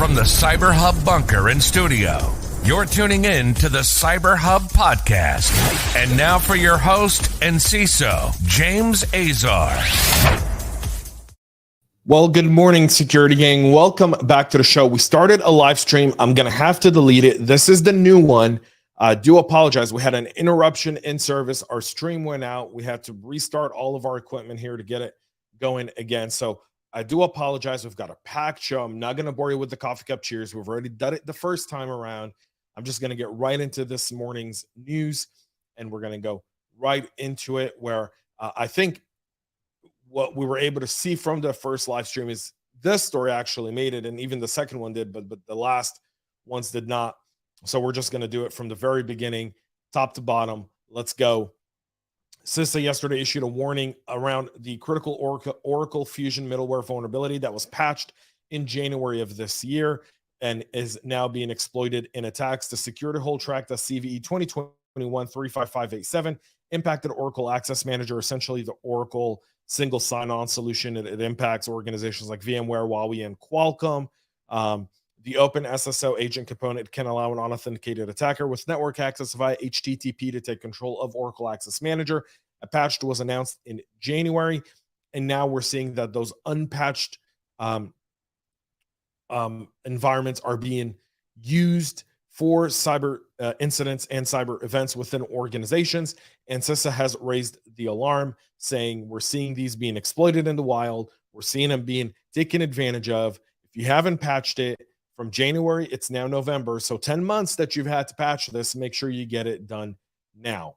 From the CyberHub bunker and studio, you're tuning in to the CyberHub Podcast. And now for your host and CISO, James Azar. Well, good morning, security gang. Welcome back to the show. We started a live stream. I'm going to have to delete it. This is the new one. I do apologize. We had an interruption in service. Our stream went out. We had to restart all of our equipment here to get it going again. So I do apologize. We've got a packed show. I'm not going to bore you with the coffee cup cheers. We've already done it the first time around. I'm just going to get right into this morning's news, and we're going to go right into it where I think what we were able to see from the first live stream is this story actually made it, and even the second one did, but the last ones did not. So we're just going to do it from the very beginning, top to bottom. Let's go. CISO yesterday issued a warning around the critical Oracle Fusion middleware vulnerability that was patched in January of this year and is now being exploited in attacks. The security hole track, the CVE 2021-35587, impacted Oracle Access Manager, essentially the Oracle single sign-on solution. It impacts organizations like VMware, Huawei, and Qualcomm. The open SSO agent component can allow an unauthenticated attacker with network access via HTTP to take control of Oracle Access Manager. A patch was announced in January, and now we're seeing that those unpatched environments are being used for cyber incidents and cyber events within organizations. And CISO has raised the alarm, saying we're seeing these being exploited in the wild. We're seeing them being taken advantage of. If you haven't patched it from January, it's now November. So 10 months that you've had to patch this, make sure you get it done now.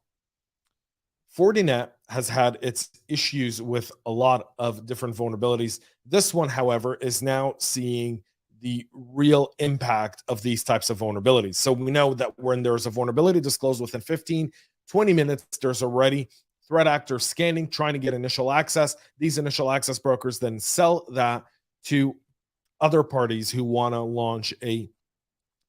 Fortinet has had its issues with a lot of different vulnerabilities. This one, however, is now seeing the real impact of these types of vulnerabilities. So we know that when there's a vulnerability disclosed within 15, 20 minutes, there's already threat actors scanning, trying to get initial access. These initial access brokers then sell that to other parties who want to launch a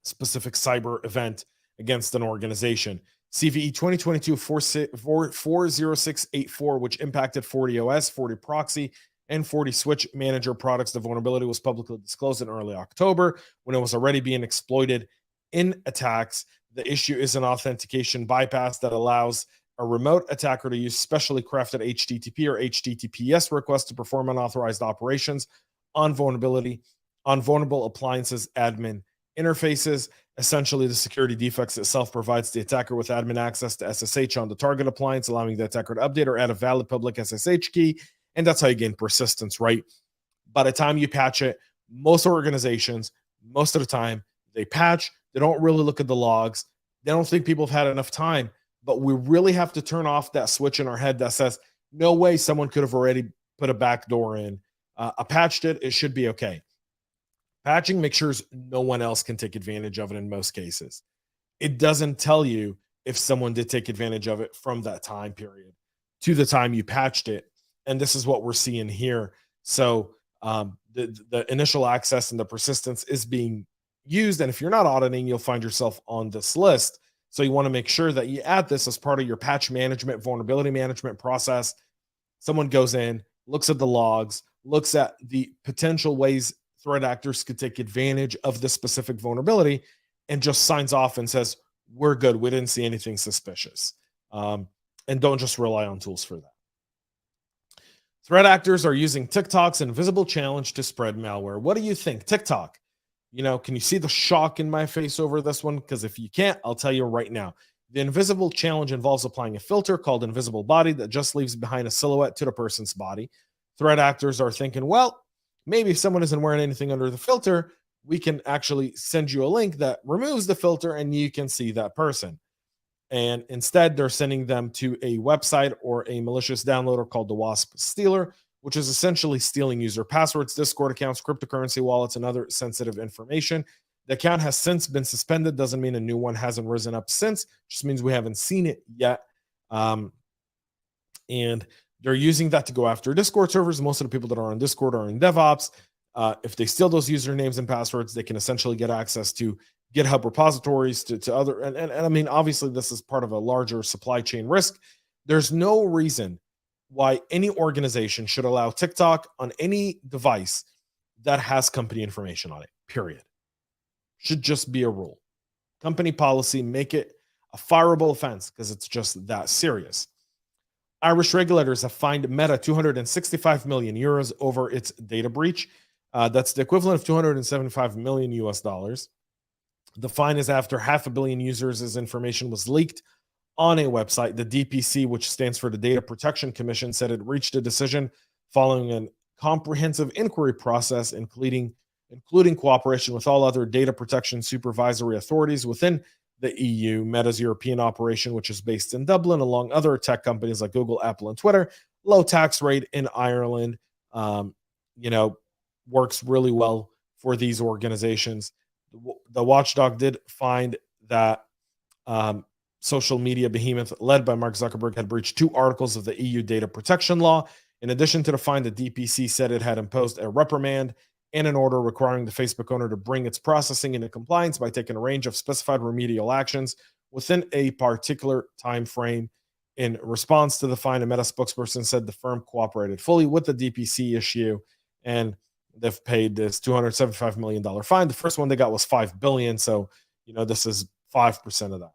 specific cyber event against an organization. CVE 2022-40684, which impacted FortiOS, FortiProxy, and FortiSwitch Manager products. The vulnerability was publicly disclosed in early October when it was already being exploited in attacks. The issue is an authentication bypass that allows a remote attacker to use specially crafted HTTP or HTTPS requests to perform unauthorized operations on vulnerable appliances admin interfaces. Essentially, the security defects itself provides the attacker with admin access to SSH on the target appliance, allowing the attacker to update or add a valid public SSH key. And that's how you gain persistence, right? By the time you patch it, most organizations, most of the time, they patch. They don't really look at the logs. They don't think people have had enough time. But we really have to turn off that switch in our head that says, no way someone could have already put a backdoor in. I patched it. It should be okay. Patching makes sure no one else can take advantage of it in most cases. It doesn't tell you if someone did take advantage of it from that time period to the time you patched it. And this is what we're seeing here. So the initial access and the persistence is being used. And if you're not auditing, you'll find yourself on this list. So you want to make sure that you add this as part of your patch management, vulnerability management process. Someone goes in, looks at the logs, looks at the potential ways threat actors could take advantage of this specific vulnerability, and just signs off and says, we're good. We didn't see anything suspicious. And don't just rely on tools for that. Threat actors are using TikTok's invisible challenge to spread malware. What do you think? TikTok, can you see the shock in my face over this one? Because if you can't, I'll tell you right now. The invisible challenge involves applying a filter called invisible body that just leaves behind a silhouette to the person's body. Threat actors are thinking, well, maybe if someone isn't wearing anything under the filter, we can actually send you a link that removes the filter and you can see that person. And instead, they're sending them to a website or a malicious downloader called the Wasp Stealer, which is essentially stealing user passwords, Discord accounts, cryptocurrency wallets, and other sensitive information. The account has since been suspended. Doesn't mean a new one hasn't risen up since. Just means we haven't seen it yet. And they're using that to go after Discord servers. Most of the people that are on Discord are in DevOps. If they steal those usernames and passwords, they can essentially get access to GitHub repositories, to other. And I mean, obviously, this is part of a larger supply chain risk. There's no reason why any organization should allow TikTok on any device that has company information on it, period. should just be a rule. Company policy, make it a fireable offense because it's just that serious. Irish regulators have fined Meta 265 million euros over its data breach. That's the equivalent of 275 million US dollars. The fine is after 500 million users' information was leaked on a website. The DPC, which stands for the Data Protection Commission, said it reached a decision following a comprehensive inquiry process, including cooperation with all other data protection supervisory authorities within the EU. Meta's European operation, which is based in Dublin, along other tech companies like Google, Apple, and Twitter. Low tax rate in Ireland, works really well for these organizations. The watchdog did find that social media behemoth led by Mark Zuckerberg had breached 2 articles of the EU data protection law. In addition to the fine, the DPC said it had imposed a reprimand and an order requiring the Facebook owner to bring its processing into compliance by taking a range of specified remedial actions within a particular time frame. In response to the fine, a Meta spokesperson said the firm cooperated fully with the DPC issue, and they've paid this $275 million fine. The first one they got was $5 billion, so this is 5% of that.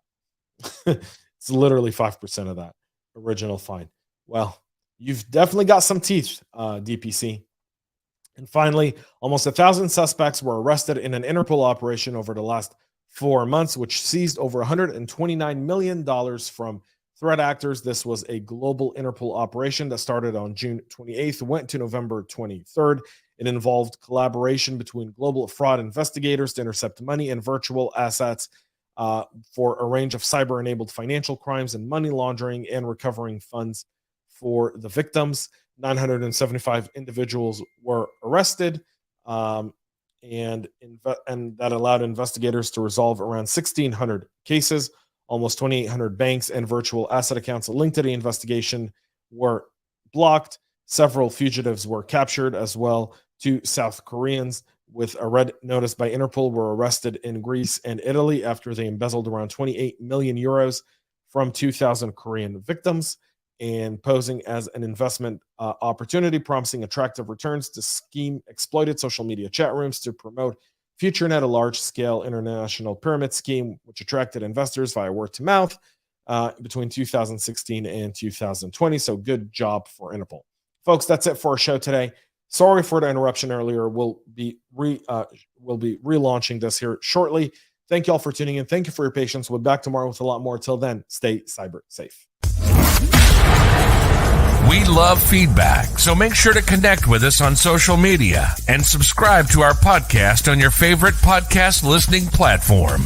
It's literally 5% of that original fine. Well, you've definitely got some teeth, DPC. And finally, almost 1,000 suspects were arrested in an Interpol operation over the last 4 months, which seized over $129 million from threat actors. This was a global Interpol operation that started on June 28th, went to November 23rd. It involved collaboration between global fraud investigators to intercept money and virtual assets for a range of cyber-enabled financial crimes and money laundering and recovering funds for the victims. 975 individuals were arrested, and that allowed investigators to resolve around 1,600 cases. Almost 2,800 banks and virtual asset accounts linked to the investigation were blocked. Several fugitives were captured as well. 2 South Koreans with a red notice by Interpol were arrested in Greece and Italy after they embezzled around 28 million euros from 2,000 Korean victims, and posing as an investment opportunity, promising attractive returns. The scheme exploited social media chat rooms to promote FutureNet, a large-scale international pyramid scheme which attracted investors via word-to-mouth between 2016 and 2020. So good job for Interpol. Folks, that's it for our show today. Sorry for the interruption earlier. We'll be relaunching this here shortly. Thank you all for tuning in. Thank you for your patience. We'll be back tomorrow with a lot more. Till then, stay cyber safe. We love feedback, so make sure to connect with us on social media and subscribe to our podcast on your favorite podcast listening platform.